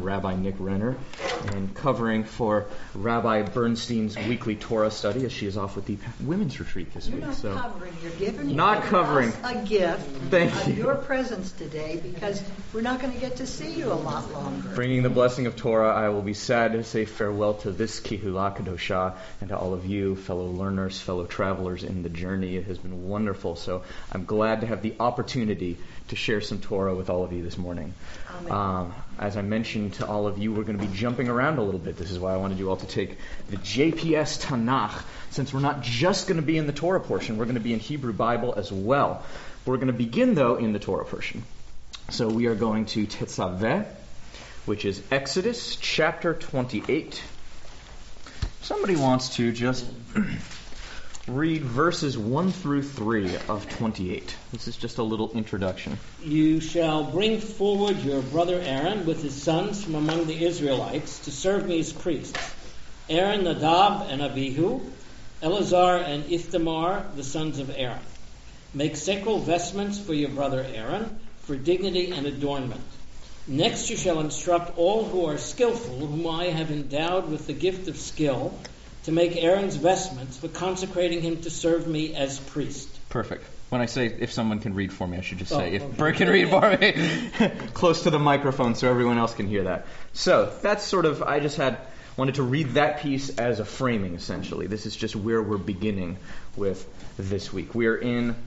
I'm Rabbi Nick Renner, and covering for Rabbi Bernstein's weekly Torah study as she is off with the women's retreat this week. You're not covering, you're giving covering. Us a gift Thank you. Your presence today, because we're not going to get to see you a lot longer. Bringing the blessing of Torah, I will be sad to say farewell to this Kehillah Kadoshah and to all of you, fellow learners, fellow travelers in the journey. It has been wonderful, so I'm glad to have the opportunity to share some Torah with all of you this morning. As I mentioned to all of you, we're going to be jumping around a little bit. This is why I wanted you all to take the JPS Tanakh, since we're not just going to be in the Torah portion, we're going to be in Hebrew Bible as well. We're going to begin, though, in the Torah portion. So we are going to Tetzaveh, which is Exodus chapter 28. Somebody wants to just read verses 1 through 3 of 28. This is just a little introduction. You shall bring forward your brother Aaron with his sons from among the Israelites to serve me as priests. Aaron, Nadab, and Abihu, Eleazar and Ithamar, the sons of Aaron. Make sacral vestments for your brother Aaron, for dignity and adornment. Next you shall instruct all who are skillful, whom I have endowed with the gift of skill, to make Aaron's vestments, for consecrating him to serve me as priest. Perfect. When I say if someone can read for me, I should just say if Bert can read for me. Close to the microphone so everyone else can hear that. So that's sort of, wanted to read that piece as a framing, essentially. This is just where we're beginning with this week. We are in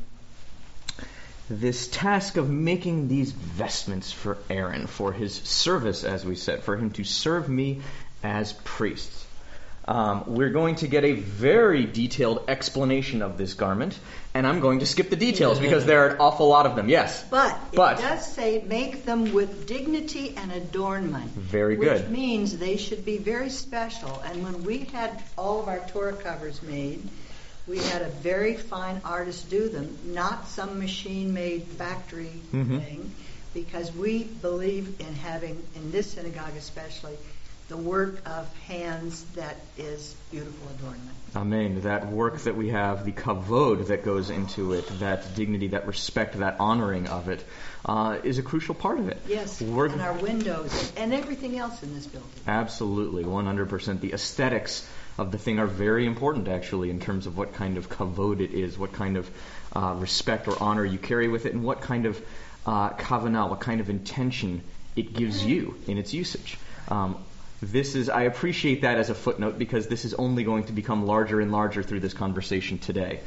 this task of making these vestments for Aaron, for his service, as we said, for him to serve me as priests. We're going to get a very detailed explanation of this garment, and I'm going to skip the details because there are an awful lot of them. Yes. But it does say make them with dignity and adornment. Very good. Which means they should be very special. And when we had all of our Torah covers made, we had a very fine artist do them, not some machine-made factory thing, because we believe in having, in this synagogue especially, the work of hands that is beautiful adornment. Amen. That work that we have, the kavod that goes into it, that dignity, that respect, that honoring of it, is a crucial part of it. Yes, and our windows and everything else in this building. Absolutely, 100%. The aesthetics of the thing are very important, actually, in terms of what kind of kavod it is, what kind of respect or honor you carry with it, and what kind of kavanah, what kind of intention it gives you in its usage. I appreciate that as a footnote because this is only going to become larger and larger through this conversation today.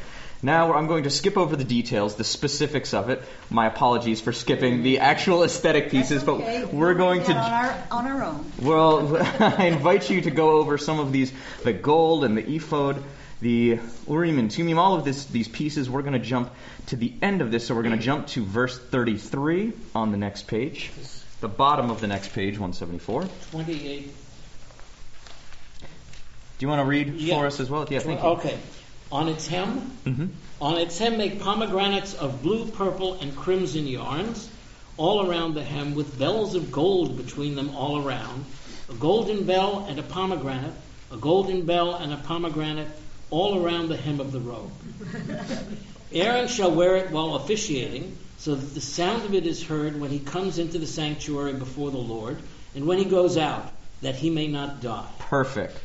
Now I'm going to skip over the details, the specifics of it. My apologies for skipping the actual aesthetic pieces, okay. But we're going to on our own. Well, I invite you to go over some of these, the gold and the ephod, the Urim and Tumim, all of these pieces. We're going to jump to the end of this, so we're going to jump to verse 33 on the next page. The bottom of the next page, 174. 28. Do you want to read for us as well? Yeah, thank you. Okay. On its hem make pomegranates of blue, purple, and crimson yarns all around the hem, with bells of gold between them all around, a golden bell and a pomegranate, a golden bell and a pomegranate all around the hem of the robe. Aaron shall wear it while officiating, so that the sound of it is heard when he comes into the sanctuary before the Lord, and when he goes out, that he may not die. Perfect.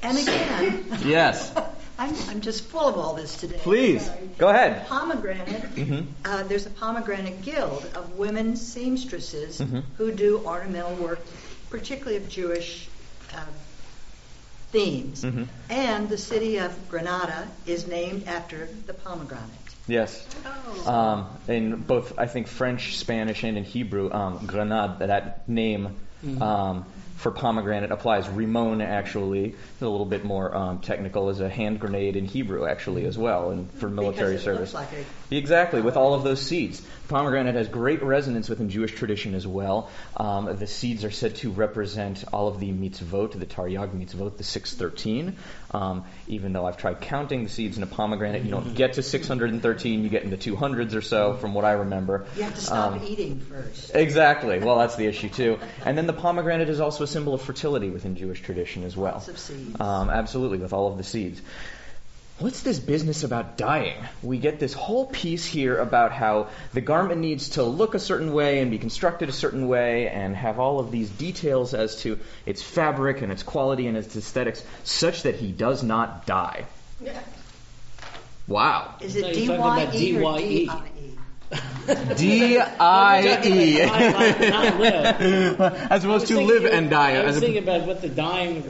And again, yes, I'm just full of all this today. Please, go ahead. Pomegranate. There's a pomegranate guild of women seamstresses who do ornamental work, particularly of Jewish themes. And the city of Granada is named after the pomegranate. Yes. In both, I think, French, Spanish, and in Hebrew, Grenade, that name for pomegranate applies. Rimon, actually, is a little bit more technical, is a hand grenade in Hebrew, actually, as well, and for military service. Looks like Exactly, with all of those seeds. Pomegranate has great resonance within Jewish tradition as well. The seeds are said to represent all of the mitzvot, the Taryag mitzvot, the 613. Even though I've tried counting the seeds in a pomegranate, you don't get to 613, you get into 200s or so, from what I remember. You have to stop eating first. Exactly. Well, that's the issue too. And then the pomegranate is also a symbol of fertility within Jewish tradition as well. Lots of seeds. Absolutely, with all of the seeds. what's this business about dyeing? We get this whole piece here about how the garment needs to look a certain way and be constructed a certain way and have all of these details as to its fabric and its quality and its aesthetics, such that he does not dye. Yeah. Wow. Is it So you're talking about D-Y-E or D-Y-E. D-I-E? D-I-E. Not live. As opposed to live and die. I was thinking about what the dying.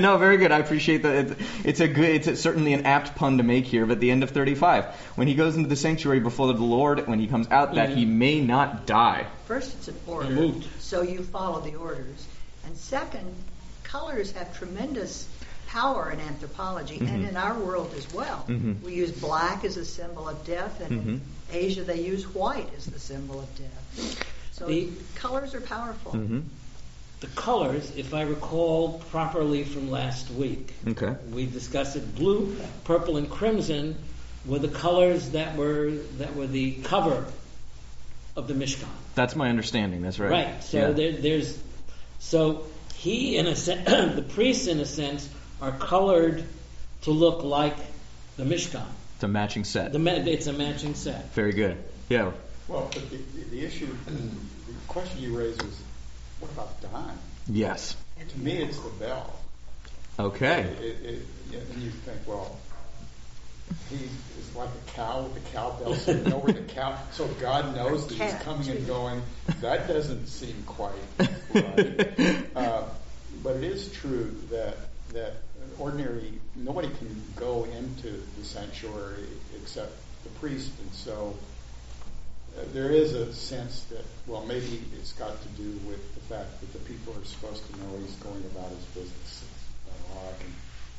No, very good. I appreciate that. It's certainly an apt pun to make here. But at the end of 35, when he goes into the sanctuary before the Lord, when he comes out, that he may not die. First, it's an order, Removed. so you follow the orders. And second, colors have tremendous power in anthropology and in our world as well. We use black as a symbol of death, and in Asia they use white as the symbol of death. So colors are powerful. The colors, if I recall properly from last week, Okay. we discussed it. Blue, purple, and crimson were the colors that were the cover of the Mishkan. That's my understanding. That's right. Right. So so he, in a sense, the priests, in a sense, are colored to look like the Mishkan. It's a matching set. It's a matching set. Very good. Yeah. Well, but the issue, the question you raised was, what about dime? Yes. To me, it's the bell. Okay. And you think, well, he is like a cow with a cowbell, so you know where the cow. So God knows that he's coming and going. That doesn't seem quite right. But it is true that nobody can go into the sanctuary except the priest, and so there is a sense that, well, maybe it's got to do with the fact that the people are supposed to know he's going about his business. I can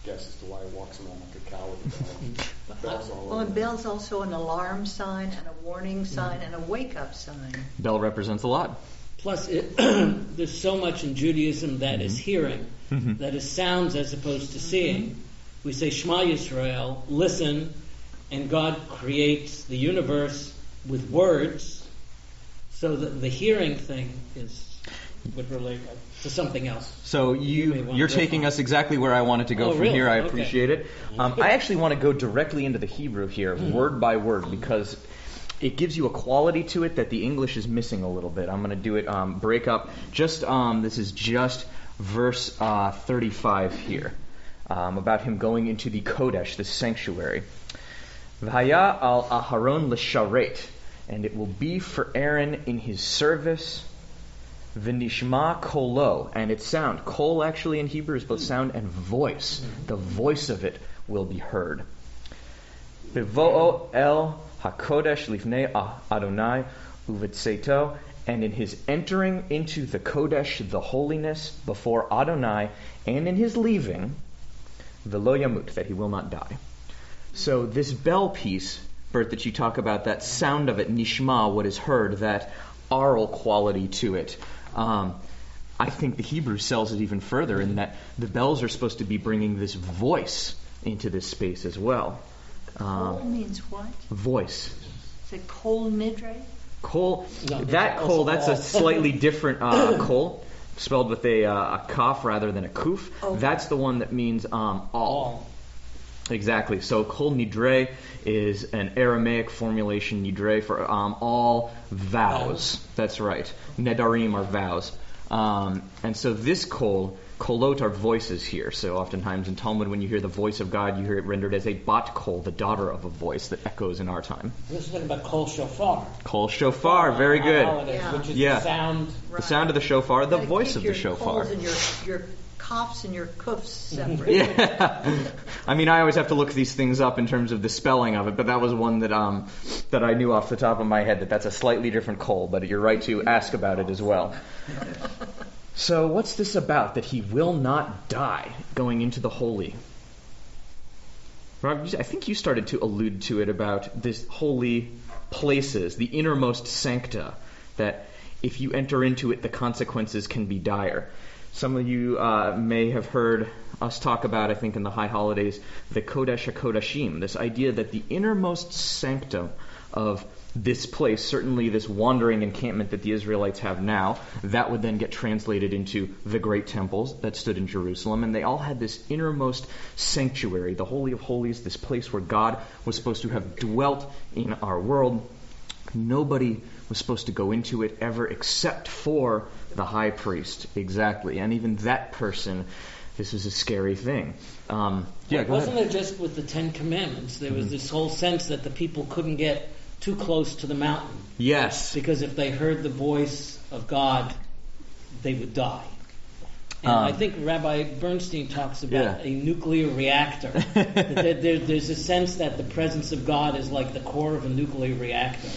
guess as to why he walks around like a cow with a bell. Bells all over. Well, and bell's also an alarm sign and a warning sign and a wake-up sign. Bell represents a lot. Plus, there's so much in Judaism that is hearing, that is sounds as opposed to seeing. We say Shema Yisrael, listen, and God creates the universe with words, so that the hearing thing would relate to something else. So you're taking us exactly where I wanted to go from really? here. I Okay. appreciate it. I actually want to go directly into the Hebrew here, word by word, because it gives you a quality to it that the English is missing a little bit. I'm going to do it break up. This is just verse 35 here, about him going into the Kodesh, the sanctuary. V'haya al Aharon l'sharet, and it will be for Aaron in his service. V'nishma kolo, and its sound. Kol actually in Hebrew is both sound and voice. The voice of it will be heard. V'vo'o el hakodesh lifnei Adonai uvetseto, and in his entering into the Kodesh, the holiness, before Adonai, and in his leaving, v'lo yamut, that he will not die. So this bell piece, Bert, that you talk about, that sound of it, nishma, what is heard, that aural quality to it, I think the Hebrew sells it even further in that the bells are supposed to be bringing this voice into this space as well. Kol means what? Voice. Is it kol nidre? Kol, No, that that's kol, also that's all. a slightly different kol, spelled with a kaf rather than a kuf. Okay. That's the one that means all. Exactly. So kol nidre is an Aramaic formulation, nidre, for all vows. That's right. Nedarim are vows. And so this kolot are voices here. So oftentimes in Talmud, when you hear the voice of God, you hear it rendered as a bat kol, the daughter of a voice that echoes in our time. This is talking about kol shofar. Kol shofar, very good. Holidays, Yeah. which is Yeah. the sound. The sound of the shofar, the Gotta voice keep of the your shofar. kols and your coughs and your kuffs separate. Yeah, I mean, I always have to look these things up in terms of the spelling of it, but that was one that I knew off the top of my head that's a slightly different kol. But you're right to ask about it as well. So, what's this about that he will not die going into the holy? Rob, I think you started to allude to it about this holy places, the innermost sancta, that if you enter into it, the consequences can be dire. Some of you may have heard us talk about, I think in the high holidays, the Kodesh HaKodashim, this idea that the innermost sanctum of this place, certainly this wandering encampment that the Israelites have now, that would then get translated into the great temples that stood in Jerusalem. And they all had this innermost sanctuary, the Holy of Holies, this place where God was supposed to have dwelt in our world. Nobody was supposed to go into it ever except for the high priest. Exactly. And even that person, this was a scary thing. Wasn't it just with the Ten Commandments? There was this whole sense that the people couldn't get too close to the mountain. Yes. Because if they heard the voice of God, they would die. And I think Rabbi Bernstein talks about a nuclear reactor. There's a sense that the presence of God is like the core of a nuclear reactor.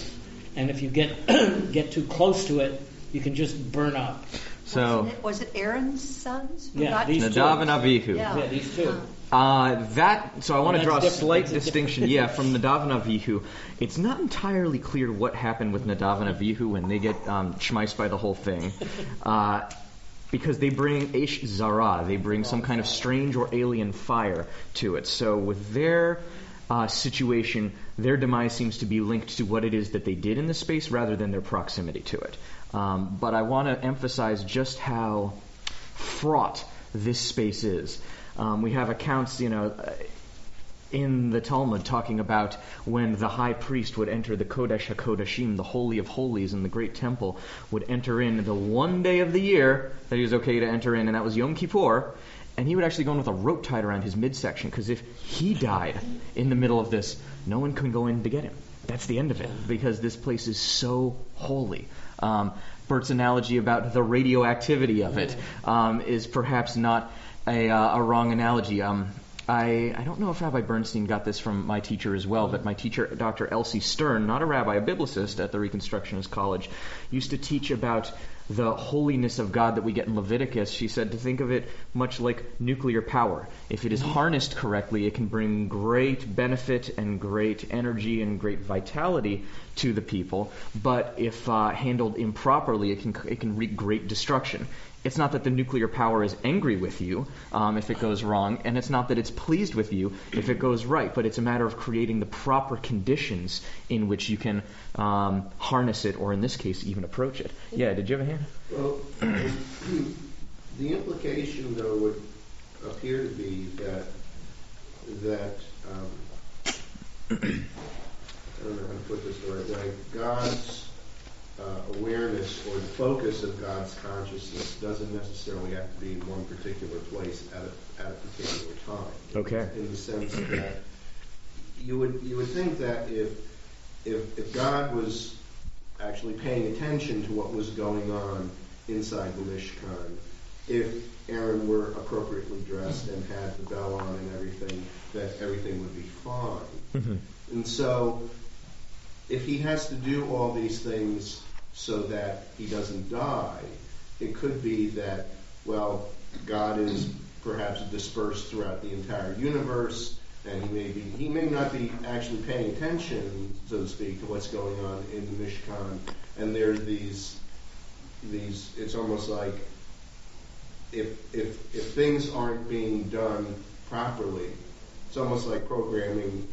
And if you get too close to it, you can just burn up. So was it Aaron's sons? Nadav and Avihu. Yeah, these two. So I want to draw a slight distinction. From Nadav and Avihu. It's not entirely clear what happened with Nadav and Avihu when they get schmeiced by the whole thing. Because they bring Eish Zara, they bring some kind of strange or alien fire to it. So with their situation, their demise seems to be linked to what it is that they did in the space rather than their proximity to it. But I want to emphasize just how fraught this space is. We have accounts, in the Talmud talking about when the high priest would enter the Kodesh HaKodashim, the Holy of Holies in the great temple, would enter in the one day of the year that he was okay to enter in, and that was Yom Kippur, and he would actually go in with a rope tied around his midsection, because if he died in the middle of this, no one can go in to get him. That's the end of it, because this place is so holy. Bert's analogy about the radioactivity of it is perhaps not a wrong analogy. I don't know if Rabbi Bernstein got this from my teacher as well, but my teacher, Dr. Elsie Stern, not a rabbi, a biblicist at the Reconstructionist College, used to teach about the holiness of God that we get in Leviticus. She said to think of it much like nuclear power. If it is harnessed correctly, it can bring great benefit and great energy and great vitality to the people. But if handled improperly, it can wreak great destruction. It's not that the nuclear power is angry with you if it goes wrong, and it's not that it's pleased with you if it goes right, but it's a matter of creating the proper conditions in which you can harness it, or in this case, even approach it. Yeah, did you have a hand? Well, the implication, though, would appear to be that I don't know how to put this the right way, God's awareness or the focus of God's consciousness doesn't necessarily have to be in one particular place at a particular time. Okay. In the sense that you would think that if God was actually paying attention to what was going on inside the Mishkan, if Aaron were appropriately dressed and had the bell on and everything, that everything would be fine. Mm-hmm. And so if he has to do all these things so that he doesn't die, it could be that, well, God is perhaps dispersed throughout the entire universe, and he may not be actually paying attention, so to speak, to what's going on in the Mishkan. And there's these it's almost like if things aren't being done properly, it's almost like programming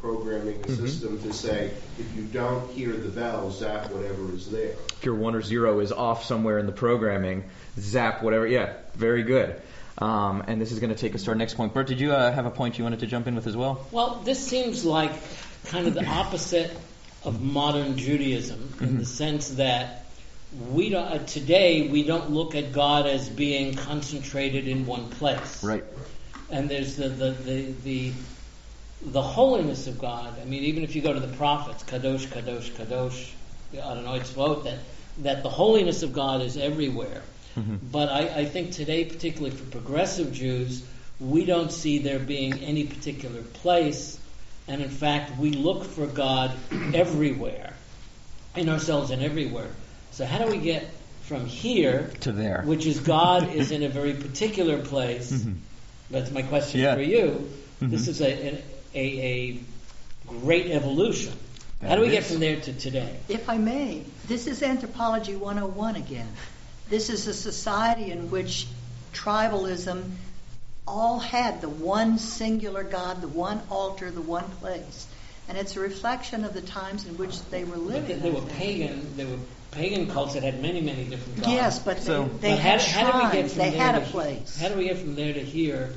a system to say, if you don't hear the bell, zap whatever is there. If your 1 or 0 is off somewhere in the programming, zap whatever. Yeah, very good. And this is going to take us to our next point. Bert, did you have a point you wanted to jump in with as well? Well, this seems like kind of the opposite of modern Judaism in the sense that today we don't look at God as being concentrated in one place. Right. And there's the holiness of God. I mean, even if you go to the prophets, Kadosh, Kadosh, Kadosh, it's that the holiness of God is everywhere. Mm-hmm. But I think today, particularly for progressive Jews, we don't see there being any particular place, and in fact, we look for God everywhere, in ourselves and everywhere. So how do we get from here to there, which is God is in a very particular place? Mm-hmm. That's my question for you. Mm-hmm. This is a great evolution. How do we get from there to today? If I may, this is Anthropology 101 again. This is a society in which tribalism all had the one singular God, the one altar, the one place. And it's a reflection of the times in which they were living. They were pagan. They were pagan cults that had many, many different gods. Yes, but they But had how do we get shrines. from They there had a to place. How do we get from there to here?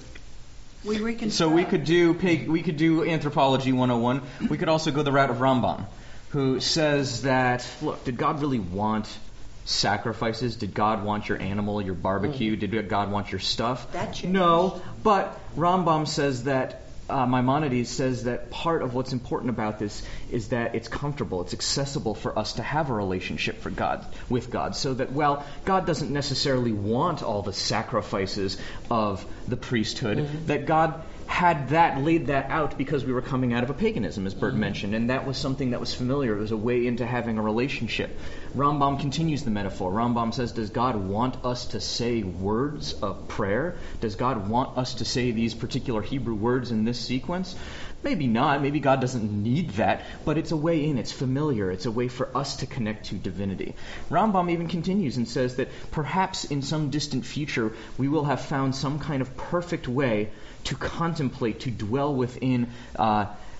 We reconstruct. So we could do Anthropology 101. We could also go the route of Rambam, who says that, look, did God really want sacrifices? Did God want your animal, your barbecue? Did God want your stuff? That changed. No, but Rambam says that, Maimonides says that part of what's important about this is that it's comfortable, it's accessible for us to have a relationship with God, so that, well, God doesn't necessarily want all the sacrifices of the priesthood, that God had laid that out because we were coming out of a paganism, as Bert mentioned, and that was something that was familiar. It was a way into having a relationship. Rambam continues the metaphor. Rambam says, does God want us to say words of prayer? Does God want us to say these particular Hebrew words in this sequence? Maybe not. Maybe God doesn't need that, but it's a way in. It's familiar. It's a way for us to connect to divinity. Rambam even continues and says that perhaps in some distant future we will have found some kind of perfect way to contemplate, to dwell within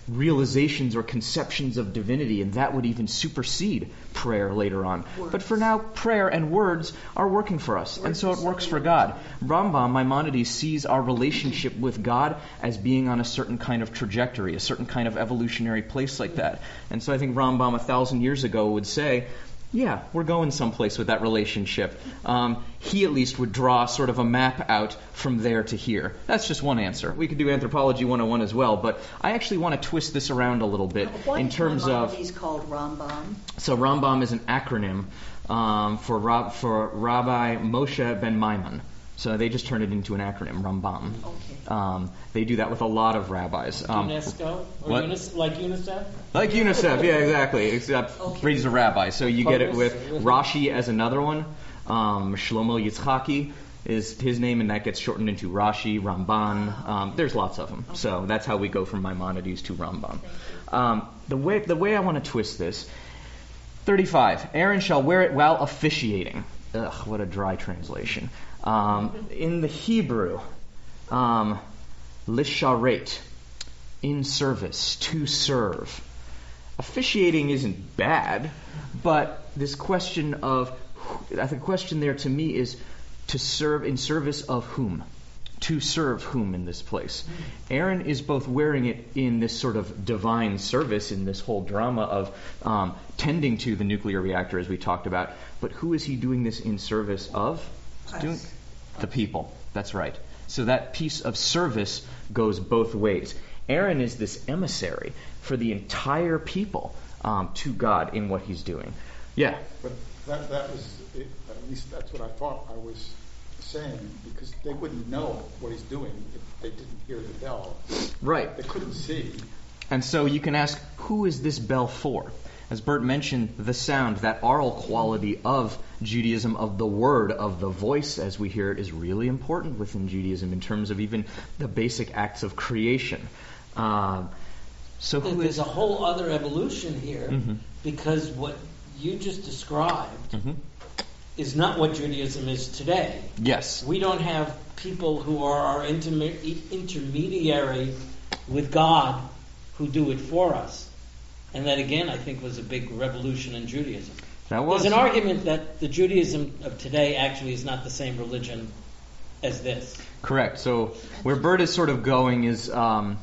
realizations or conceptions of divinity, and that would even supersede prayer later on. Words. But for now, prayer and words are working for us, and so it works for God. Rambam, Maimonides, sees our relationship with God as being on a certain kind of trajectory, a certain kind of evolutionary place like that. And so I think Rambam 1,000 years ago would say, yeah, we're going someplace with that relationship. He at least would draw sort of a map out from there to here. That's just one answer. We could do Anthropology 101 as well, but I actually want to twist this around a little bit in terms of... He's called Rambam. So Rambam is an acronym for Rabbi Moshe ben Maimon. So they just turned it into an acronym, Rambam. Okay. They do that with a lot of rabbis. UNESCO? Or what? Like UNICEF? Like UNICEF, yeah, exactly. Except he's a rabbi. So you get it with Rashi as another one. Shlomo Yitzchaki is his name, and that gets shortened into Rashi, Ramban. There's lots of them. Okay. So that's how we go from Maimonides to Rambam. The way I want to twist this, 35. Aaron shall wear it while officiating. Ugh, what a dry translation. In the Hebrew, lisharet, in service, to serve. Officiating isn't bad, but this question of, I think the question there to me is to serve in service of whom? To serve whom in this place? Aaron is both wearing it in this sort of divine service in this whole drama of tending to the nuclear reactor as we talked about, but who is he doing this in service of? He's doing the people. That's right. So that piece of service goes both ways. Aaron is this emissary for the entire people to God in what he's doing. Yeah. But that was, at least that's what I thought I was saying, because they wouldn't know what he's doing if they didn't hear the bell. Right. They couldn't see. And so you can ask, who is this bell for? As Bert mentioned, the sound, that oral quality of Judaism, of the word, of the voice as we hear it, is really important within Judaism in terms of even the basic acts of creation. So there's a whole other evolution here, because what you just described is not what Judaism is today. Yes. We don't have people who are our intermediary with God who do it for us. And that, again, I think was a big revolution in Judaism. There's an argument that the Judaism of today actually is not the same religion as this. Correct. So where Bert is sort of going is, and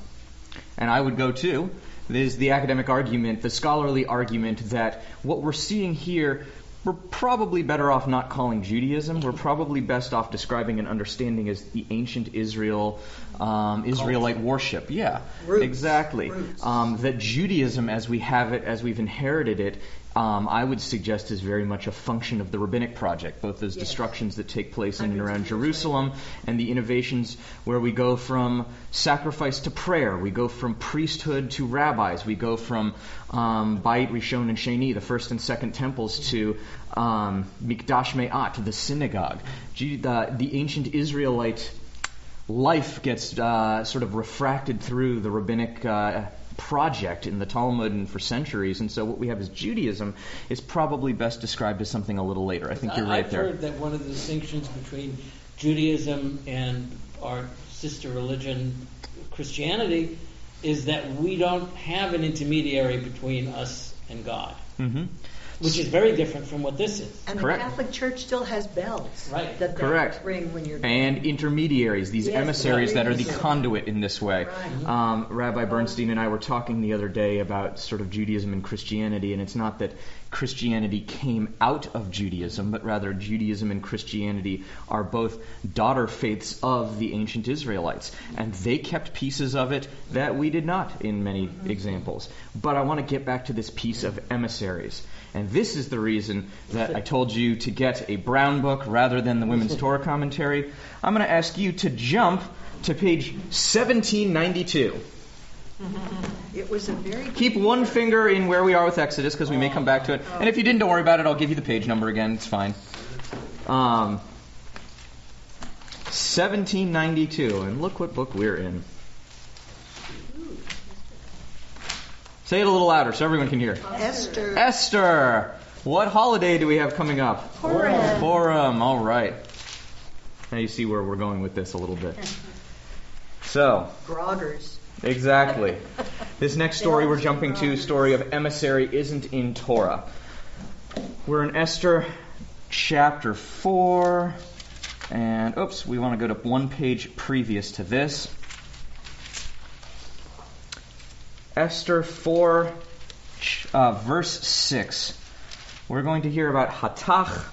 I would go too, is the academic argument, the scholarly argument that what we're seeing here, we're probably better off not calling Judaism. We're probably best off describing and understanding as the ancient Israelite worship. Yeah, Roots. Exactly. Roots. That Judaism, as we have it, as we've inherited it, I would suggest is very much a function of the rabbinic project, both those destructions that take place in and around Jerusalem and the innovations where we go from sacrifice to prayer, we go from priesthood to rabbis, we go from Beit Rishon and Sheni, the first and second temples, to Mikdash Me'at, the synagogue. The ancient Israelite life gets sort of refracted through the rabbinic project in the Talmud and for centuries, and so what we have as Judaism is probably best described as something a little later. I think you're right there. I've heard that one of the distinctions between Judaism and our sister religion, Christianity, is that we don't have an intermediary between us and God. Mm-hmm. Which is very different from what this is. And Correct. the Catholic Church still has bells Right. that they Correct. ring when you're And intermediaries, these Yes, emissaries that are the right. conduit in this way. Right. Rabbi Bernstein and I were talking the other day about sort of Judaism and Christianity, and it's not that Christianity came out of Judaism, but rather Judaism and Christianity are both daughter faiths of the ancient Israelites, and they kept pieces of it that we did not in many examples. But I want to get back to this piece of emissaries. And this is the reason that I told you to get a brown book rather than the Women's Torah commentary. I'm going to ask you to jump to page 1792. It was a very Keep one finger in where we are with Exodus, because we may come back to it. And if you didn't, don't worry about it. I'll give you the page number again. It's fine. 1792. And look what book we're in. Say it a little louder so everyone can hear. Esther. Esther. What holiday do we have coming up? Purim. Purim. All right. Now you see where we're going with this a little bit. So, Groggers. exactly. This next story we're jumping to, story of emissary, isn't in Torah. We're in Esther chapter 4. And, we want to go to one page previous to this. Esther 4, verse 6. We're going to hear about Hatach.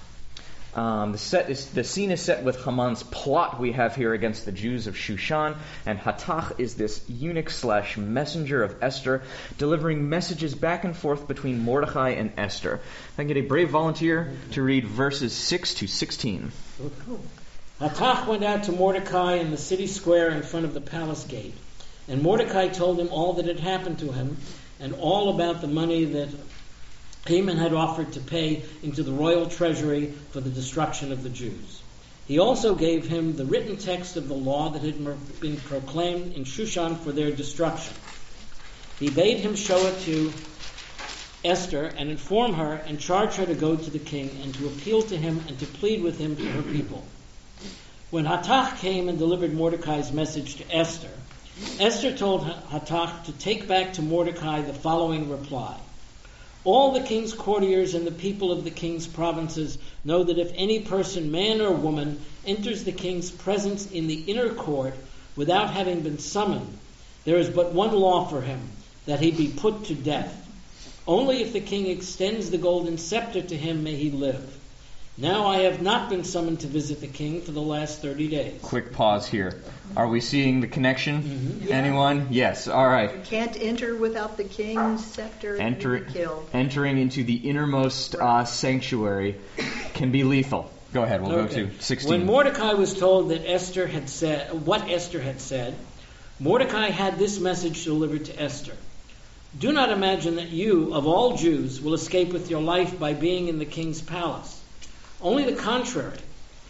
The scene is set with Haman's plot we have here against the Jews of Shushan, and Hatach is this eunuch/messenger of Esther, delivering messages back and forth between Mordecai and Esther. If I can get a brave volunteer to read verses 6 to 16. Hatach went out to Mordecai in the city square in front of the palace gate. And Mordecai told him all that had happened to him, and all about the money that Haman had offered to pay into the royal treasury for the destruction of the Jews. He also gave him the written text of the law that had been proclaimed in Shushan for their destruction. He bade him show it to Esther and inform her and charge her to go to the king and to appeal to him and to plead with him for her people. When Hatach came and delivered Mordecai's message to Esther, Esther told Hatach to take back to Mordecai the following reply. All the king's courtiers and the people of the king's provinces know that if any person, man or woman, enters the king's presence in the inner court without having been summoned, there is but one law for him, that he be put to death. Only if the king extends the golden scepter to him may he live. Now I have not been summoned to visit the king for the last 30 days. Quick pause here. Are we seeing the connection? Mm-hmm. Anyone? Yes. All right. You can't enter without the king's scepter and you'll be killed. Entering into the innermost sanctuary can be lethal. Go ahead. We'll go to 16. When Mordecai was told that Esther had said what Esther had said, Mordecai had this message delivered to Esther. Do not imagine that you, of all Jews, will escape with your life by being in the king's palace. Only the contrary.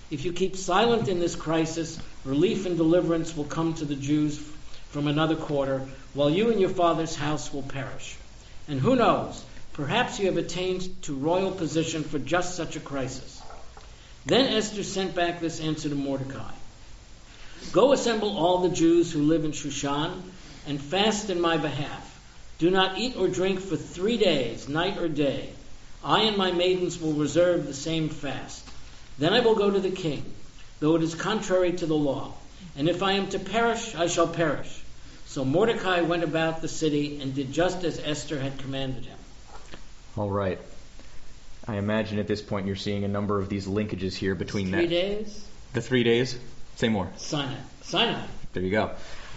If you keep silent in this crisis, relief and deliverance will come to the Jews from another quarter, while you and your father's house will perish. And who knows, perhaps you have attained to royal position for just such a crisis. Then Esther sent back this answer to Mordecai. Go assemble all the Jews who live in Shushan, and fast in my behalf. Do not eat or drink for 3 days, night or day. I and my maidens will reserve the same fast. Then I will go to the king, though it is contrary to the law. And if I am to perish, I shall perish. So Mordecai went about the city and did just as Esther had commanded him. All right. I imagine at this point you're seeing a number of these linkages here between 3 days? The 3 days? Say more. Sinai. There you go.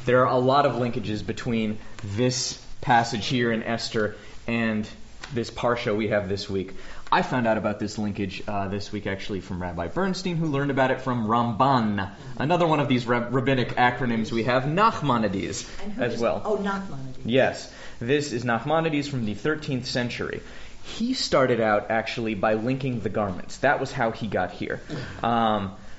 There are a lot of linkages between this passage here in Esther and this parsha we have this week. I found out about this linkage this week actually from Rabbi Bernstein, who learned about it from Ramban, another one of these rabbinic acronyms we have, Nachmanides as well. Oh, Nachmanides. Yes, this is Nachmanides from the 13th century. He started out actually by linking the garments. That was how he got here.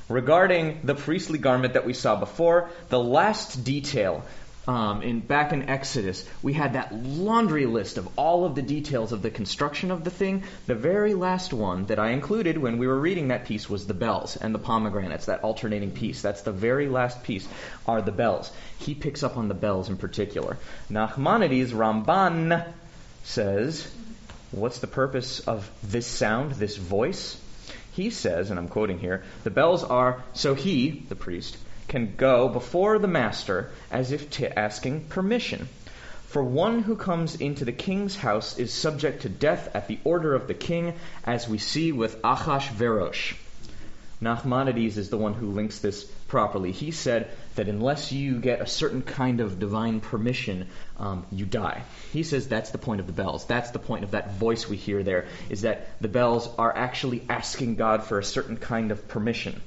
Regarding the priestly garment that we saw before, the last detail Back in Exodus, we had that laundry list of all of the details of the construction of the thing. The very last one that I included when we were reading that piece was the bells and the pomegranates, that alternating piece. That's the very last piece, are the bells. He picks up on the bells in particular. Nachmanides, Ramban, says, what's the purpose of this sound, this voice? He says, and I'm quoting here, the bells are so he, the priest, can go before the master as if asking permission. For one who comes into the king's house is subject to death at the order of the king, as we see with Achashverosh. Nachmanides is the one who links this properly. He said that unless you get a certain kind of divine permission, you die. He says that's the point of the bells. That's the point of that voice we hear there, is that the bells are actually asking God for a certain kind of permission.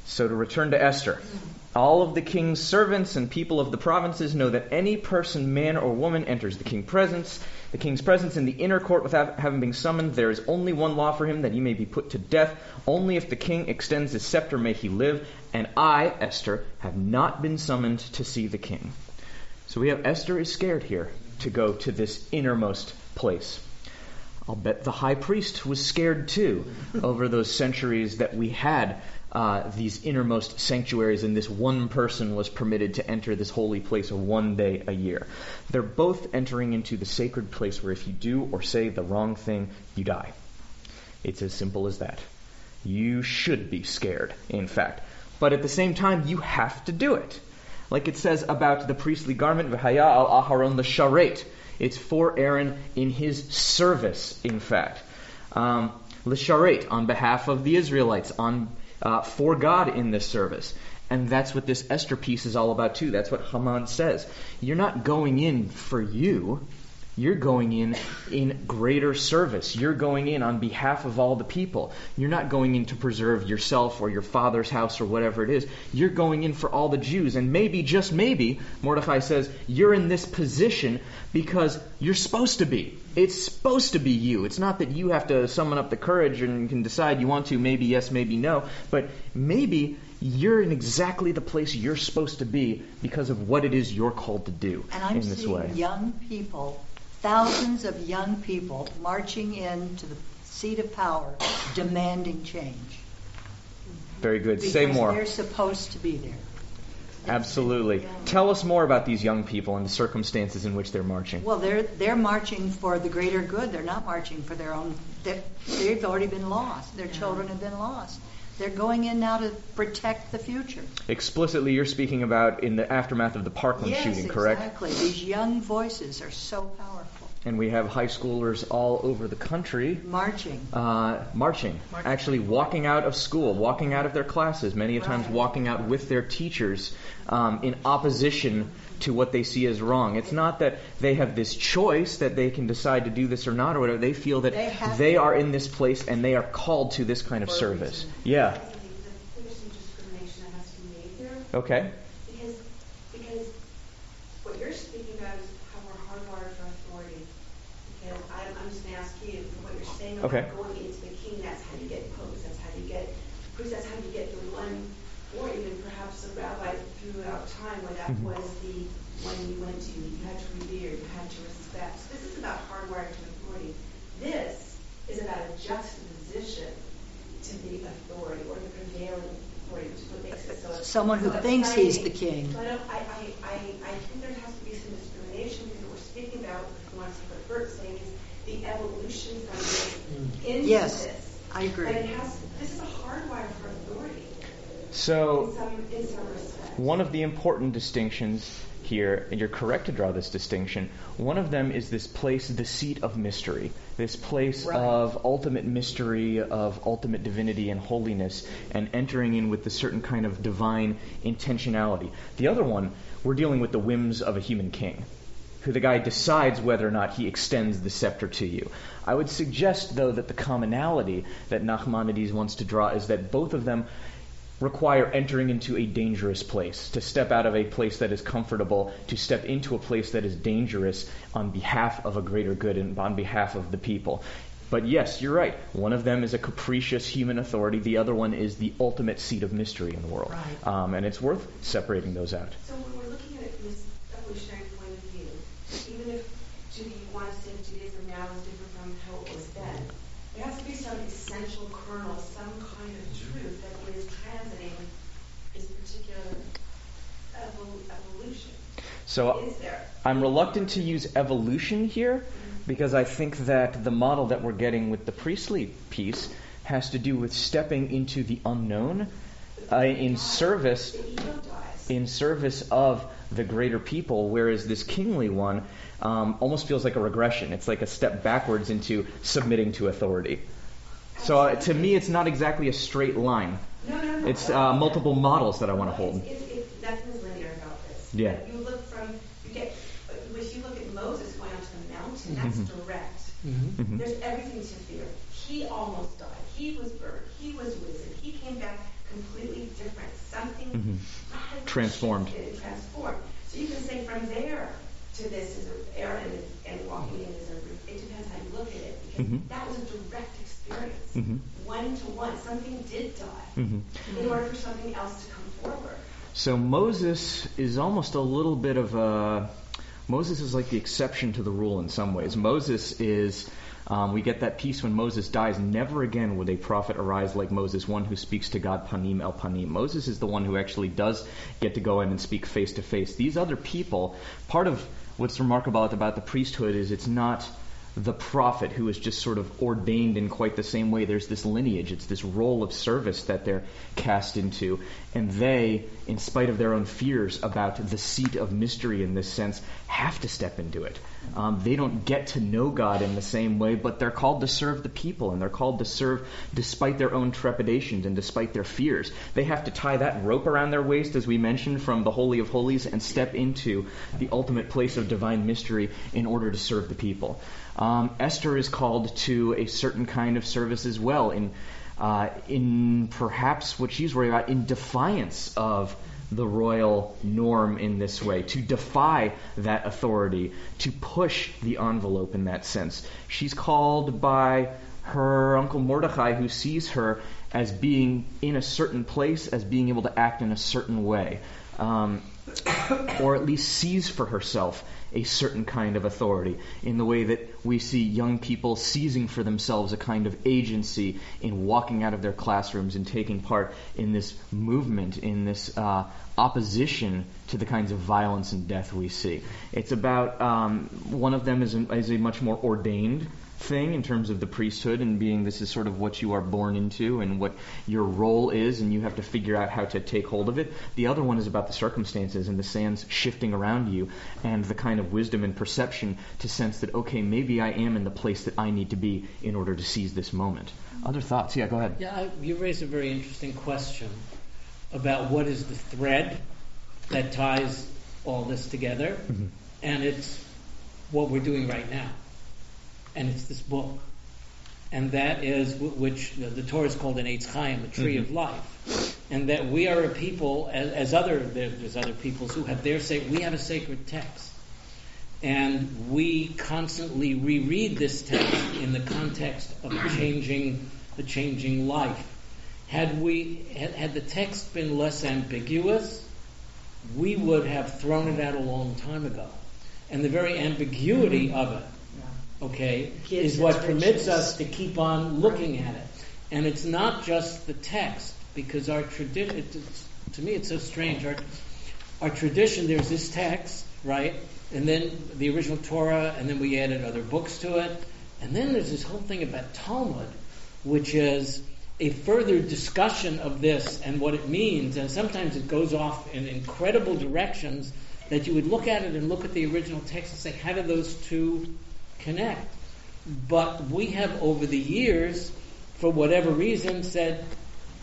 So to return to Esther, all of the king's servants and people of the provinces know that any person, man or woman, enters the king's presence in the inner court without having been summoned. There is only one law for him, that he may be put to death. Only if the king extends his scepter may he live. And I, Esther, have not been summoned to see the king. So we have Esther is scared here to go to this innermost place. I'll bet the high priest was scared too over those centuries that we had these innermost sanctuaries, and this one person was permitted to enter this holy place one day a year. They're both entering into the sacred place where if you do or say the wrong thing, you die. It's as simple as that. You should be scared, in fact. But at the same time, you have to do it. Like it says about the priestly garment, V'haya al Aharon l'sharet. It's for Aaron in his service, in fact. L'sharet, on behalf of the Israelites, for God in this service. And that's what this Esther piece is all about too. That's what Haman says. You're not going in for you. You're going in greater service. You're going in on behalf of all the people. You're not going in to preserve yourself or your father's house or whatever it is. You're going in for all the Jews. And maybe, just maybe, Mordecai says, you're in this position because you're supposed to be. It's supposed to be you. It's not that you have to summon up the courage and can decide you want to, maybe yes, maybe no. But maybe you're in exactly the place you're supposed to be because of what it is you're called to do in this way. And I'm seeing young people, thousands of young people marching into the seat of power, demanding change. Very good. Because say more. They're supposed to be there. Absolutely. Tell us more about these young people and the circumstances in which they're marching. Well, they're marching for the greater good. They're not marching for their own. They've already been lost. Their children have been lost. They're going in now to protect the future. Explicitly, you're speaking about in the aftermath of the Parkland shooting, correct? Yes, exactly. These young voices are so powerful. And we have high schoolers all over the country marching. Actually walking out of school, walking out of their classes, many times walking out with their teachers in opposition to what they see as wrong. It's not that they have this choice that they can decide to do this or not or whatever. They feel that they are in this place and they are called to this kind of service. Yeah. There's some discrimination that has to be made there. Okay. Because what you're speaking about is how we're hardwired for authority. Because I'm just going to ask you what you're saying about going into the king. That's how you get posts. That's how you get priests. That's how you get the one, or even perhaps a rabbi throughout time where that was the one you went to. You had to revere. You had to respect. So this is about hardwired to authority. This is about a juxtaposition to the authority or the prevailing authority, which is what makes it so. Someone who thinks he's the king. So I think there has to be some discrimination because what we're speaking about, if you want to take what Bert's saying, is the evolution from this into this. I agree. And this is a hardwire for authority. So, in some respects. One of the important distinctions here, and you're correct to draw this distinction, one of them is this place, the seat of mystery, this place of ultimate mystery, of ultimate divinity and holiness, and entering in with a certain kind of divine intentionality. The other one, we're dealing with the whims of a human king, who the guy decides whether or not he extends the scepter to you. I would suggest, though, that the commonality that Nachmanides wants to draw is that both of them require entering into a dangerous place, to step out of a place that is comfortable, to step into a place that is dangerous on behalf of a greater good and on behalf of the people. But yes, you're right. One of them is a capricious human authority. The other one is the ultimate seat of mystery in the world. Right. And it's worth separating those out. So when we're looking at it from this evolutionary point of view, even if you want to say Judaism now is different from how it was then, there has to be some essential kernel, some kind of truth that is transiting this particular evolution. So is there? I'm reluctant to use evolution here because I think that the model that we're getting with the priestly piece has to do with stepping into the unknown in service of the greater people, whereas this kingly one almost feels like a regression. It's like a step backwards into submitting to authority. So to me, it's not exactly a straight line. No. It's multiple models that I want to hold. Nothing's linear about this. Yeah. You look at Moses going onto the mountain, that's direct. Mm-hmm. There's everything to fear. He almost died. He was burned. He was wizened. He came back completely different. Something transformed. Transformed. So you can say from there to this is Aaron and walking in is it depends how you look at it, because that was a direct experience. One to one. Something did die in order for something else to come forward. So Moses is almost a little bit of a... Moses is like the exception to the rule in some ways. Moses is... we get that piece when Moses dies. Never again would a prophet arise like Moses, one who speaks to God panim el panim. Moses is the one who actually does get to go in and speak face to face. These other people, part of what's remarkable about the priesthood is it's not the prophet who is just sort of ordained in quite the same way. There's this lineage. It's this role of service that they're cast into. And they, in spite of their own fears about the seat of mystery in this sense, have to step into it. They don't get to know God in the same way, but they're called to serve the people, and they're called to serve despite their own trepidations and despite their fears. They have to tie that rope around their waist, as we mentioned, from the Holy of Holies, and step into the ultimate place of divine mystery in order to serve the people. Esther is called to a certain kind of service as well, in perhaps what she's worried about, in defiance of the royal norm in this way, to defy that authority, to push the envelope in that sense. She's called by her uncle Mordechai, who sees her as being in a certain place, as being able to act in a certain way, or at least sees for herself a certain kind of authority, in the way that we see young people seizing for themselves a kind of agency in walking out of their classrooms and taking part in this movement, in this opposition to the kinds of violence and death we see. It's about, one of them is a much more ordained thing in terms of the priesthood, and being this is sort of what you are born into and what your role is, and you have to figure out how to take hold of it. The other one is about the circumstances and the sands shifting around you, and the kind of wisdom and perception to sense that, okay, maybe I am in the place that I need to be in order to seize this moment. Other thoughts? Yeah, go ahead. Yeah, you raised a very interesting question about what is the thread that ties all this together, and it's what we're doing right now. And it's this book. And that is, which the Torah is called an Eitz Chaim, a tree of life. And that we are a people, there's other peoples who have we have a sacred text. And we constantly reread this text in the context of the changing life. Had the text been less ambiguous, we would have thrown it out a long time ago. And the very ambiguity of it, is what permits us to keep on looking at it. And it's not just the text, because our tradition, to me it's so strange, our tradition, there's this text, right? And then the original Torah, and then we added other books to it. And then there's this whole thing about Talmud, which is a further discussion of this and what it means. And sometimes it goes off in incredible directions that you would look at it and look at the original text and say, how do those two connect? But we have over the years, for whatever reason, said,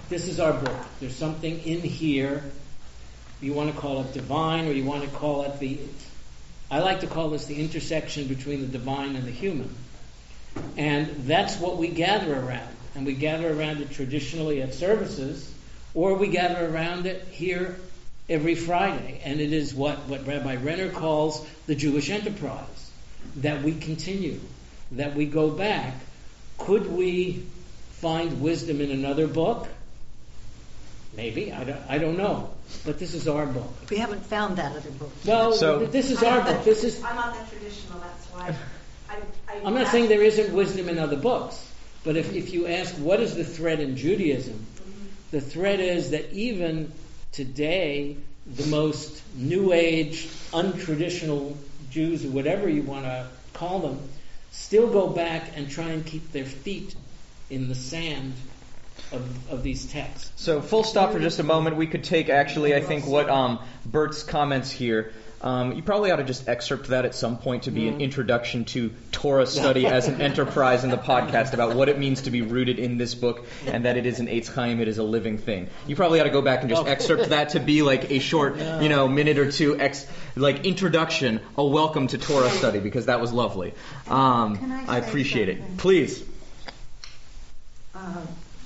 this is our book. There's something in here. You want to call it divine, or you want to call it I like to call this the intersection between the divine and the human. And that's what we gather around. And we gather around it traditionally at services, or we gather around it here every Friday. And it is what Rabbi Renner calls the Jewish enterprise. That we continue, that we go back, Could we find wisdom in another book? Maybe. I don't know. But this is our book. We haven't found that other book. Well, this is our book. I'm not that traditional, that's why. I'm not saying there isn't wisdom in other books. But if you ask what is the thread in Judaism, the thread is that even today, the most New Age, untraditional Jews, or whatever you want to call them, still go back and try and keep their feet in the sand of these texts. So full stop for just a moment. We could take actually, I think, what Bert's comments here. You probably ought to just excerpt that at some point to be an introduction to Torah study as an enterprise in the podcast about what it means to be rooted in this book and that it is an Eitz Chaim, it is a living thing. You probably ought to go back and just excerpt that to be like a short, minute or two, introduction, a welcome to Torah study, because that was lovely. I appreciate it. Please.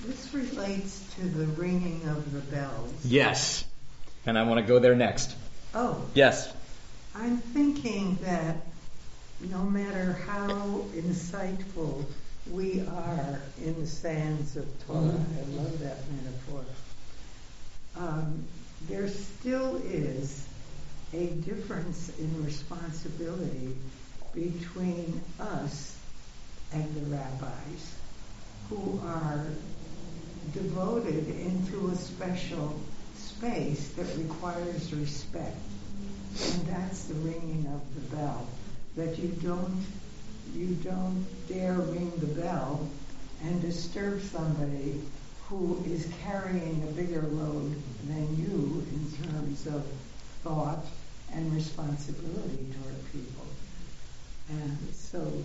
This relates to the ringing of the bells. Yes. And I want to go there next. Oh. Yes. I'm thinking that no matter how insightful we are in the sands of Torah, I love that metaphor, there still is a difference in responsibility between us and the rabbis, who are devoted into a special space that requires respect. And that's the ringing of the bell. That you don't dare ring the bell and disturb somebody who is carrying a bigger load than you in terms of thought and responsibility toward people. And so...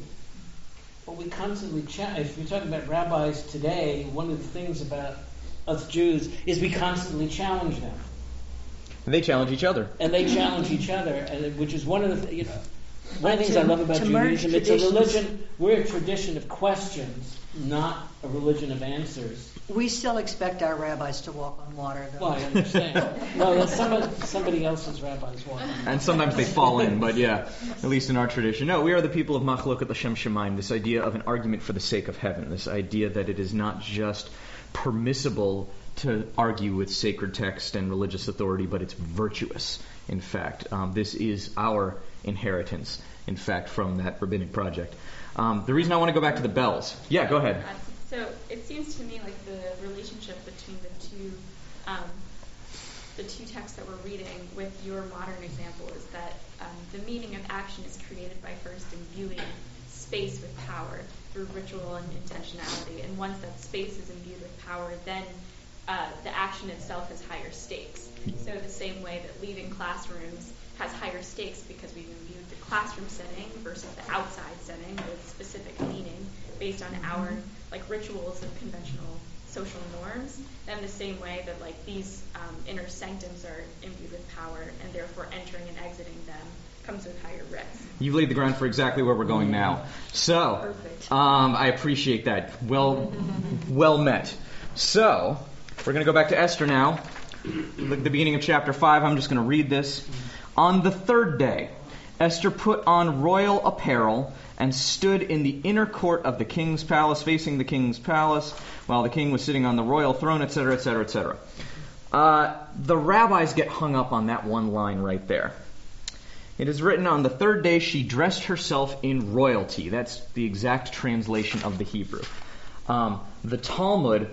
Well, we constantly if you're talking about rabbis today, one of the things about us Jews is we constantly challenge them. And they challenge each other. Which is one of the one of the things I love about Judaism. It's a religion. We're a tradition of questions, not a religion of answers. We still expect our rabbis to walk on water, though. Well, I understand. No, that's somebody else's rabbis walk on water. And sometimes they fall in, but yeah, at least in our tradition. No, we are the people of Machloket L'Shem Shemaim, this idea of an argument for the sake of heaven, this idea that it is not just permissible to argue with sacred text and religious authority, but it's virtuous, in fact. This is our inheritance, in fact, from that rabbinic project. The reason I want to go back to the bells. Yeah, go ahead. So it seems to me like the relationship between the two texts that we're reading with your modern example is that the meaning of action is created by first imbuing space with power through ritual and intentionality. And once that space is imbued with power, then the action itself has higher stakes. So the same way that leaving classrooms has higher stakes because we've imbued the classroom setting versus the outside setting with specific meaning based on our rituals of conventional social norms, then the same way that these inner sanctums are imbued with power and therefore entering and exiting them comes with higher risk. You've laid the ground for exactly where we're going now. So, I appreciate that. Well met. So, we're going to go back to Esther now. Look at the beginning of chapter 5. I'm just going to read this. On the third day, Esther put on royal apparel and stood in the inner court of the king's palace, facing the king's palace, while the king was sitting on the royal throne, etc., etc., etc. The rabbis get hung up on that one line right there. It is written, on the third day she dressed herself in royalty. That's the exact translation of the Hebrew. The Talmud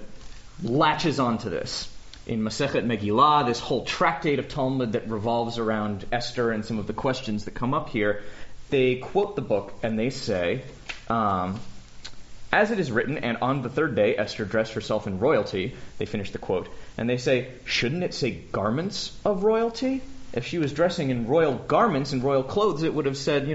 latches onto this. In Masechet Megillah, this whole tractate of Talmud that revolves around Esther and some of the questions that come up here, they quote the book and they say, as it is written, and on the third day Esther dressed herself in royalty. They finish the quote. And they say, shouldn't it say garments of royalty? If she was dressing in royal garments and royal clothes, it would have said,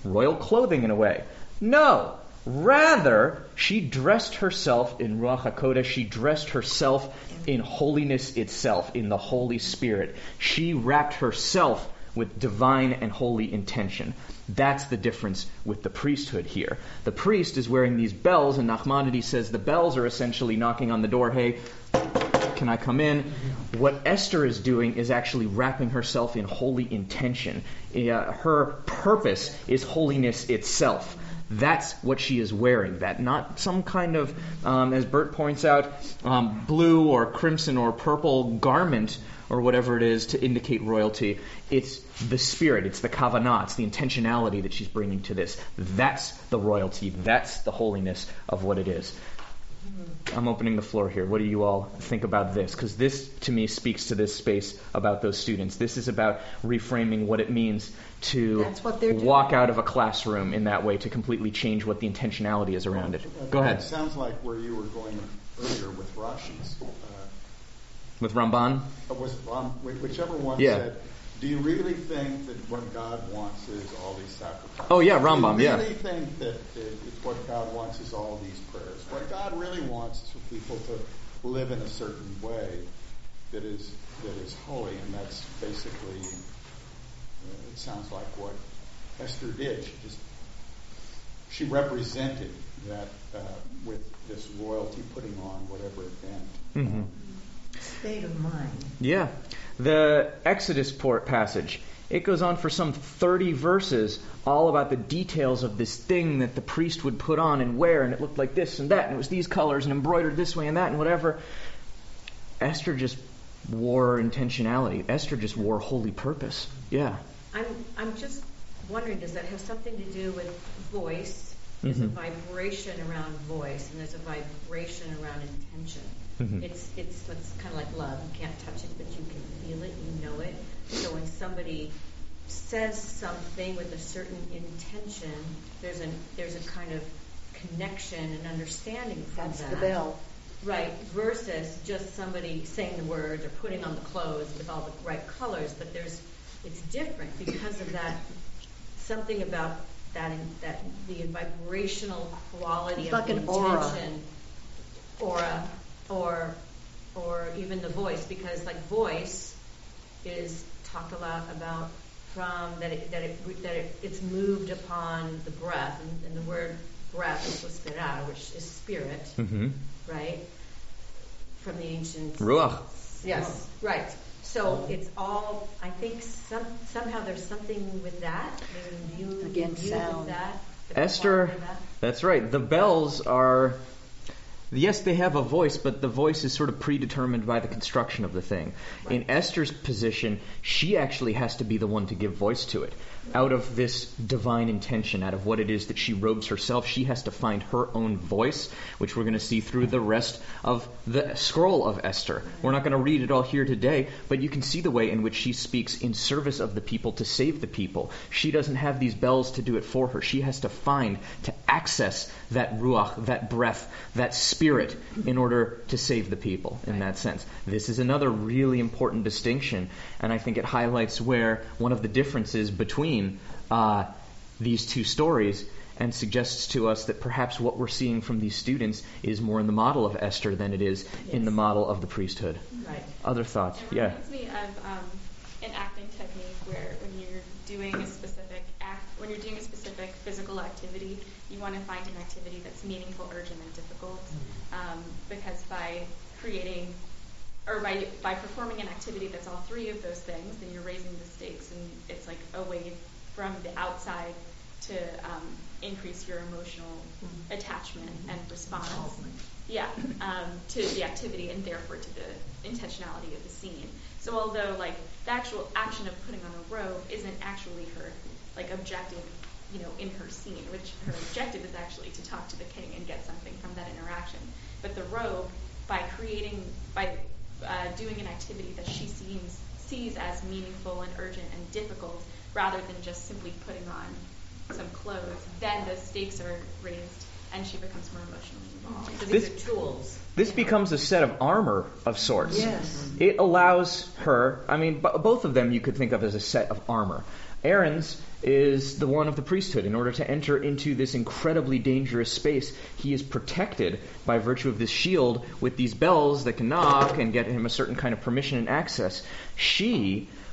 royal clothing in a way. No. Rather, she dressed herself in Ruach HaKodesh. She dressed herself in holiness itself, in the Holy Spirit. She wrapped herself with divine and holy intention. That's the difference with the priesthood here. The priest is wearing these bells, and Nachmanides says the bells are essentially knocking on the door, hey, can I come in? What Esther is doing is actually wrapping herself in holy intention. Her purpose is holiness itself. That's what she is wearing. That not some kind of, as Bert points out, blue or crimson or purple garment or whatever it is to indicate royalty. It's the spirit, it's the kavanah, it's the intentionality that she's bringing to this. That's the royalty, that's the holiness of what it is. I'm opening the floor here. What do you all think about this? Because this, to me, speaks to this space about those students. This is about reframing what it means to walk out of a classroom in that way, to completely change what the intentionality is around it. Go ahead. It sounds like where you were going earlier with Rashi's. With Ramban? Whichever one said, do you really think that what God wants is all these sacrifices? Oh, yeah, Rambam, Do you really think that what God wants is all these prayers? What God really wants is for people to live in a certain way that is holy, and that's basically, it sounds like what Esther did. She represented that with this royalty putting on whatever it meant. Mm-hmm. State of mind. Yeah. The Exodus passage, it goes on for some 30 verses all about the details of this thing that the priest would put on and wear, and it looked like this and that, and it was these colors and embroidered this way and that and whatever. Esther just wore intentionality. Esther just wore holy purpose. Yeah. I'm just wondering, does that have something to do with voice? There's a vibration around voice, and there's a vibration around intention. It's kind of like love. You can't touch it, but you can feel it. You know it. So when somebody says something with a certain intention, there's a kind of connection and understanding from that. That's the bell. Right, versus just somebody saying the words or putting on the clothes with all the right colors, but it's different because of that, something about that the vibrational quality it's of like the an aura. intention, or even the voice, because like voice is talked a lot about from it's moved upon the breath, and the word breath is spirah, which is spirit, right? From the ancient Ruach. Yes, right. So it's all. I think somehow there's something with that. Again, sound. With that, Esther, that's right. The bells are. Yes, they have a voice, but the voice is sort of predetermined by the construction of the thing. Right. In Esther's position, she actually has to be the one to give voice to it. Out of this divine intention, out of what it is that she robes herself, she has to find her own voice, which we're going to see through the rest of the scroll of Esther. We're not going to read it all here today, but you can see the way in which she speaks in service of the people to save the people. She doesn't have these bells to do it for her. She has to access that ruach, that breath, that spirit in order to save the people in that sense. This is another really important distinction, and I think it highlights where one of the differences between these two stories, and suggests to us that perhaps what we're seeing from these students is more in the model of Esther than it is in the model of the priesthood. Right. Other thoughts? It reminds me of an acting technique where when you're doing a specific physical activity, you want to find an activity that's meaningful, urgent, and difficult, because by creating or by performing an activity that's all three of those things, then you're raising the stakes, and it's like a way from the outside to increase your emotional attachment and response. To the activity, and therefore to the intentionality of the scene. So although like the actual action of putting on a robe isn't actually her like objective, in her scene, which her objective is actually to talk to the king and get something from that interaction. But the robe, by doing an activity that she sees as meaningful and urgent and difficult, rather than just simply putting on some clothes, then the stakes are raised and she becomes more emotionally involved. So these are tools. This becomes a set of armor of sorts. Yes. It allows her, both of them you could think of as a set of armor. Aaron's is the one of the priesthood. In order to enter into this incredibly dangerous space, he is protected by virtue of this shield with these bells that can knock and get him a certain kind of permission and access.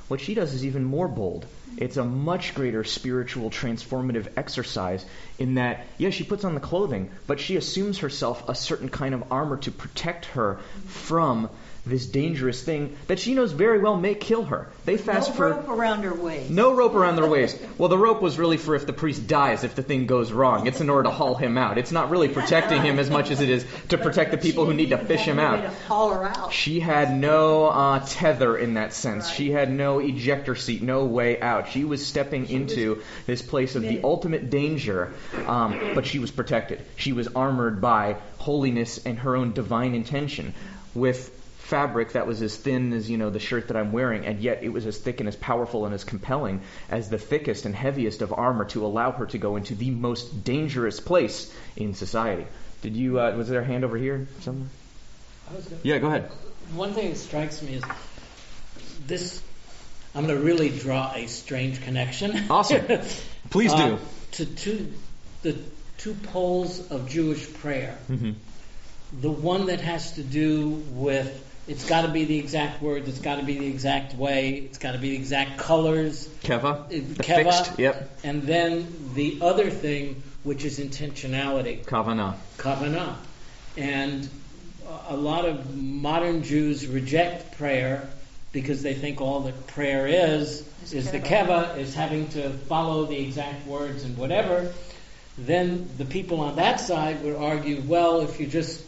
What she does is even more bold. It's a much greater spiritual transformative exercise in that, yes, she puts on the clothing, but she assumes herself a certain kind of armor to protect her from this dangerous thing that she knows very well may kill her. They fast No rope around her waist. No rope around their waist. Well, the rope was really for if the priest dies, if the thing goes wrong. It's in order to haul him out. It's not really protecting him as much as it is to protect the people who need to fish him out. To haul her out. She had no tether in that sense. Right. She had no ejector seat, no way out. She was stepping into this place of the ultimate danger, but she was protected. She was armored by holiness and her own divine intention with fabric that was as thin as, the shirt that I'm wearing, and yet it was as thick and as powerful and as compelling as the thickest and heaviest of armor to allow her to go into the most dangerous place in society. Did you, was there a hand over here somewhere? Yeah, go ahead. One thing that strikes me is this, I'm going to really draw a strange connection. Awesome. Please do. To the two poles of Jewish prayer. Mm-hmm. The one that has to do with it's got to be the exact words, it's got to be the exact way, it's got to be the exact colors. Keva. Fixed, yep. And then the other thing, which is intentionality. Kavanah. And a lot of modern Jews reject prayer because they think all that prayer is the keva, is having to follow the exact words and whatever. Then the people on that side would argue, well, if you just,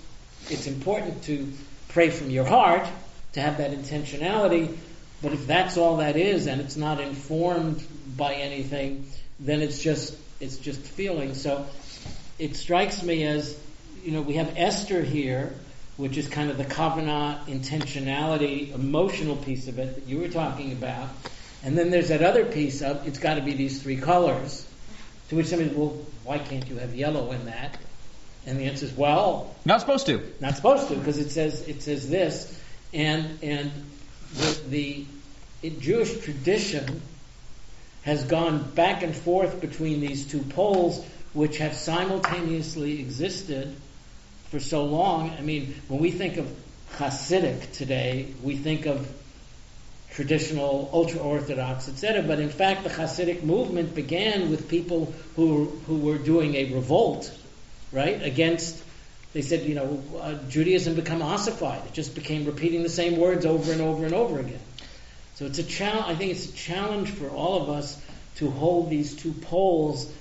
it's important to pray from your heart, to have that intentionality, but if that's all that is and it's not informed by anything, then it's just feeling. So it strikes me as, we have Esther here, which is kind of the kavanah, intentionality, emotional piece of it that you were talking about. And then there's that other piece of, it's got to be these three colors. To which somebody, well, why can't you have yellow in that? And the answer is, well, not supposed to, because it says this, and the Jewish tradition has gone back and forth between these two poles, which have simultaneously existed for so long. I mean, when we think of Hasidic today, we think of traditional, ultra-Orthodox, etc. But in fact, the Hasidic movement began with people who were doing a revolt, right, against, they said, Judaism become ossified. It just became repeating the same words over and over and over again. So it's a challenge. I think it's a challenge for all of us to hold these two poles,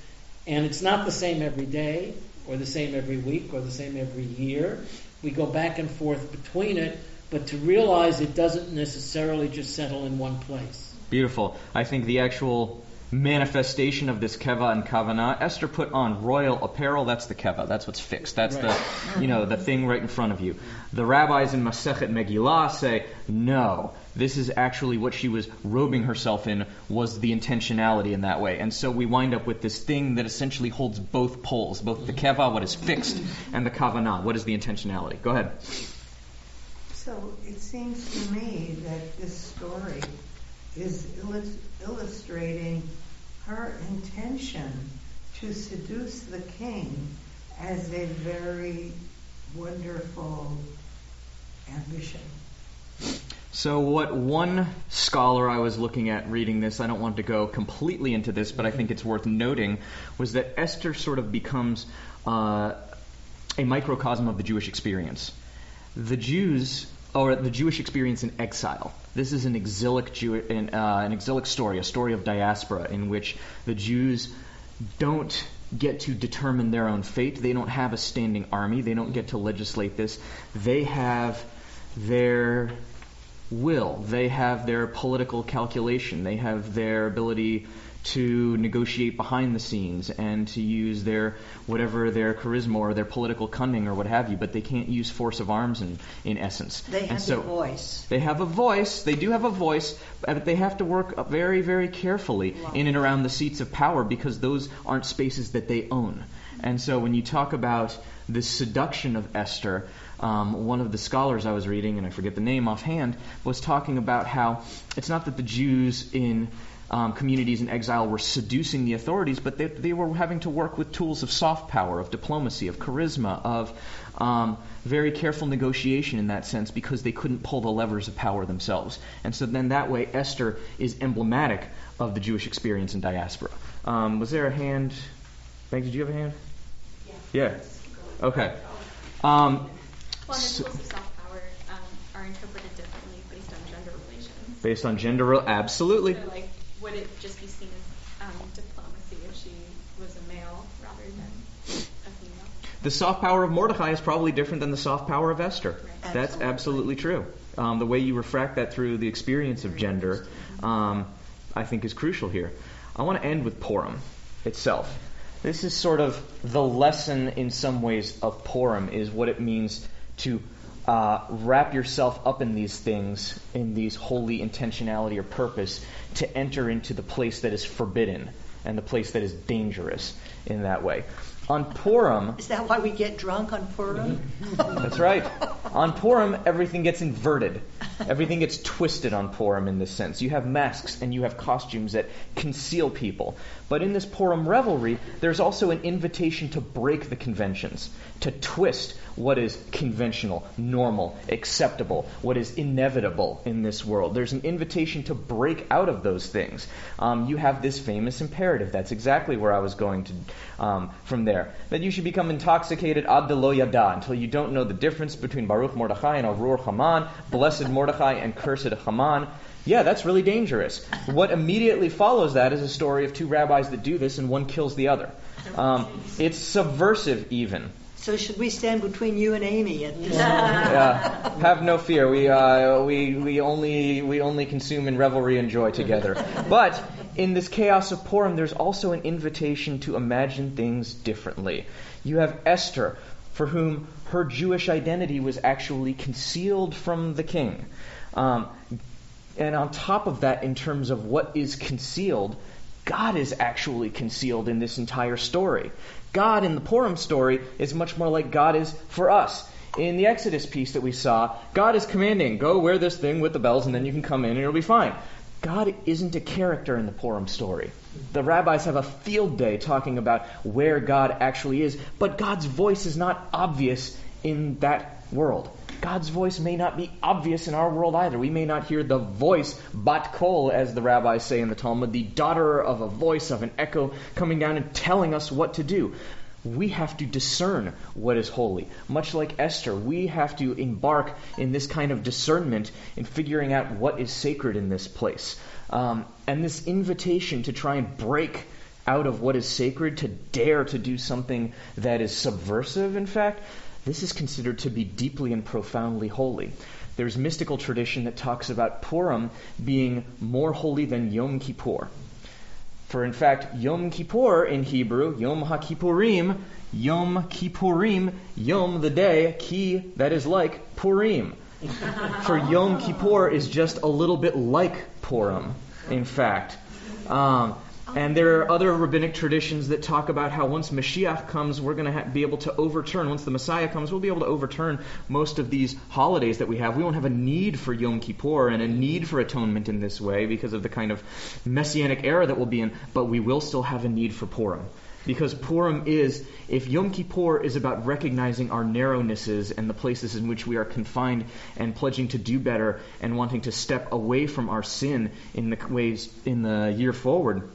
and it's not the same every day, or the same every week, or the same every year. We go back and forth between it, but to realize it doesn't necessarily just settle in one place. Beautiful. I think the actual manifestation of this keva and kavanah, Esther put on royal apparel. That's the keva. That's what's fixed. That's right. The thing right in front of you. The rabbis in Masechet Megillah say, no, this is actually what she was robing herself in, was the intentionality in that way. And so we wind up with this thing that essentially holds both poles, both the keva, what is fixed, and the kavanah, what is the intentionality. Go ahead. So it seems to me that this story is illustrating her intention to seduce the king as a very wonderful ambition. So what one scholar I was looking at reading this, I don't want to go completely into this, but I think it's worth noting, was that Esther sort of becomes a microcosm of the Jewish experience. The Jews, or the Jewish experience in exile. This is an exilic story, a story of diaspora, in which the Jews don't get to determine their own fate. They don't have a standing army. They don't get to legislate this. They have their will. They have their political calculation. They have their ability to negotiate behind the scenes and to use their charisma or their political cunning or what have you, but they can't use force of arms in essence. They have a voice. They have a voice. They do have a voice, but they have to work very, very carefully in and around the seats of power because those aren't spaces that they own. And so when you talk about this seduction of Esther, one of the scholars I was reading, and I forget the name offhand, was talking about how it's not that the Jews in communities in exile were seducing the authorities, but they were having to work with tools of soft power, of diplomacy, of charisma, of very careful negotiation in that sense because they couldn't pull the levers of power themselves. And so then that way Esther is emblematic of the Jewish experience in diaspora. Was there a hand? Meg, did you have a hand? Yeah. Okay. Well, and the tools of soft power are interpreted Based on gender role, absolutely. So, like, would it just be seen as diplomacy if she was a male rather than a female? The soft power of Mordecai is probably different than the soft power of Esther. Right. That's absolutely true. The way you refract that through the experience of gender, I think is crucial here. I want to end with Purim itself. This is sort of the lesson in some ways of Purim, is what it means to wrap yourself up in these things, in these holy intentionality or purpose, to enter into the place that is forbidden and the place that is dangerous in that way. On Purim... Is that why we get drunk on Purim? That's right. On Purim, everything gets inverted. Everything gets twisted on Purim in this sense. You have masks and you have costumes that conceal people. But in this Purim revelry, there's also an invitation to break the conventions, to twist what is conventional, normal, acceptable, what is inevitable in this world. There's an invitation to break out of those things. You have this famous imperative. That's exactly where I was going to from there. That you should become intoxicated ad de lo yada, until you don't know the difference between Baruch Mordechai and Arur Haman, blessed Mordechai and cursed Haman. Yeah, that's really dangerous. What immediately follows that is a story of two rabbis that do this, and one kills the other. It's subversive even. So should we stand between you and Amy at this Yeah, have no fear. We only consume in revelry and joy together. But in this chaos of Purim, there's also an invitation to imagine things differently. You have Esther, for whom her Jewish identity was actually concealed from the king. And on top of that, in terms of what is concealed, God is actually concealed in this entire story. God in the Purim story is much more like God is for us. In the Exodus piece that we saw, God is commanding, go wear this thing with the bells and then you can come in and it'll be fine. God isn't a character in the Purim story. The rabbis have a field day talking about where God actually is, but God's voice is not obvious in that world. God's voice may not be obvious in our world either. We may not hear the voice, bat kol, as the rabbis say in the Talmud, the daughter of a voice, of an echo, coming down and telling us what to do. We have to discern what is holy. Much like Esther, we have to embark in this kind of discernment in figuring out what is sacred in this place. And this invitation to try and break out of what is sacred, to dare to do something that is subversive, in fact, this is considered to be deeply and profoundly holy. There's mystical tradition that talks about Purim being more holy than Yom Kippur. For in fact, Yom Kippur in Hebrew, Yom HaKippurim, Yom the day, Ki, that is like Purim. For Yom Kippur is just a little bit like Purim, in fact. And there are other rabbinic traditions that talk about how once Mashiach comes, we're going to be able to overturn, once the Messiah comes, we'll be able to overturn most of these holidays that we have. We won't have a need for Yom Kippur and a need for atonement in this way because of the kind of messianic era that we'll be in, but we will still have a need for Purim. Because Purim is, if Yom Kippur is about recognizing our narrownesses and the places in which we are confined and pledging to do better and wanting to step away from our sin in the ways in the year forward,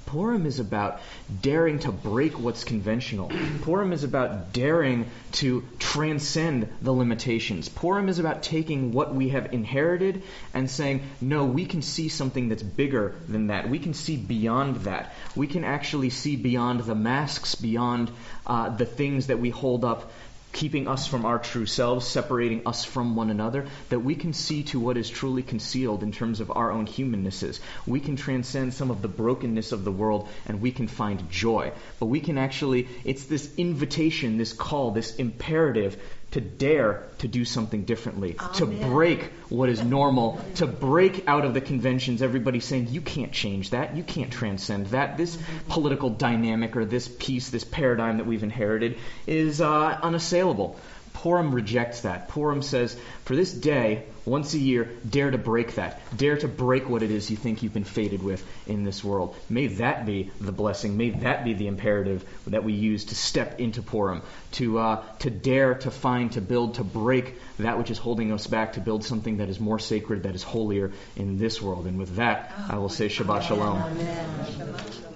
Purim is about daring to break what's conventional. Purim is about daring to transcend the limitations. Purim is about taking what we have inherited and saying, no, we can see something that's bigger than that. We can see beyond that. We can actually see beyond the masks, beyond the things that we hold up, keeping us from our true selves, separating us from one another, that we can see to what is truly concealed in terms of our own humannesses. We can transcend some of the brokenness of the world and we can find joy. But we can actually, it's this invitation, this call, this imperative to dare to do something differently, to break what is normal, to break out of the conventions. Everybody's saying, you can't change that, you can't transcend that. This political dynamic or this piece, this paradigm that we've inherited is unassailable. Purim rejects that. Purim says, for this day, once a year, dare to break that. Dare to break what it is you think you've been fated with in this world. May that be the blessing. May that be the imperative that we use to step into Purim. To dare, to find, to build, to break that which is holding us back, to build something that is more sacred, that is holier in this world. And with that, I will say Shabbat Shalom. Amen. Shabbat Shalom.